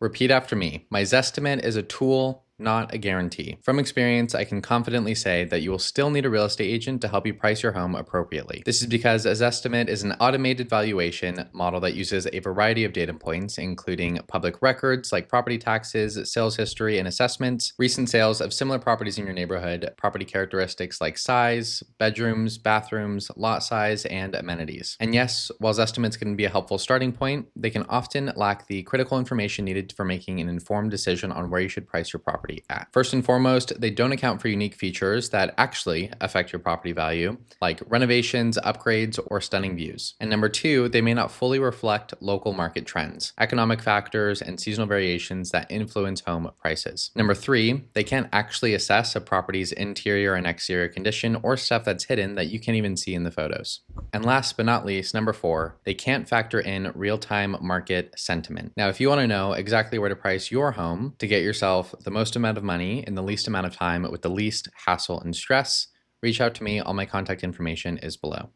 Repeat after me. My Zestimate is a tool, not a guarantee. From experience, I can confidently say that you will still need a real estate agent to help you price your home appropriately. This is because a Zestimate is an automated valuation model that uses a variety of data points, including public records like property taxes, sales history, and assessments, recent sales of similar properties in your neighborhood, property characteristics like size, bedrooms, bathrooms, lot size, and amenities. And yes, while Zestimates can be a helpful starting point, they can often lack the critical information needed for making an informed decision on where you should price your property at. First and foremost, they don't account for unique features that actually affect your property value, like renovations, upgrades, or stunning views. And number two, they may not fully reflect local market trends, economic factors, and seasonal variations that influence home prices. Number three, they can't actually assess a property's interior and exterior condition or stuff that's hidden that you can't even see in the photos. And last but not least, number four, they can't factor in real-time market sentiment. Now, if you want to know exactly where to price your home to get yourself the most amount of money in the least amount of time with the least hassle and stress, reach out to me. All my contact information is below.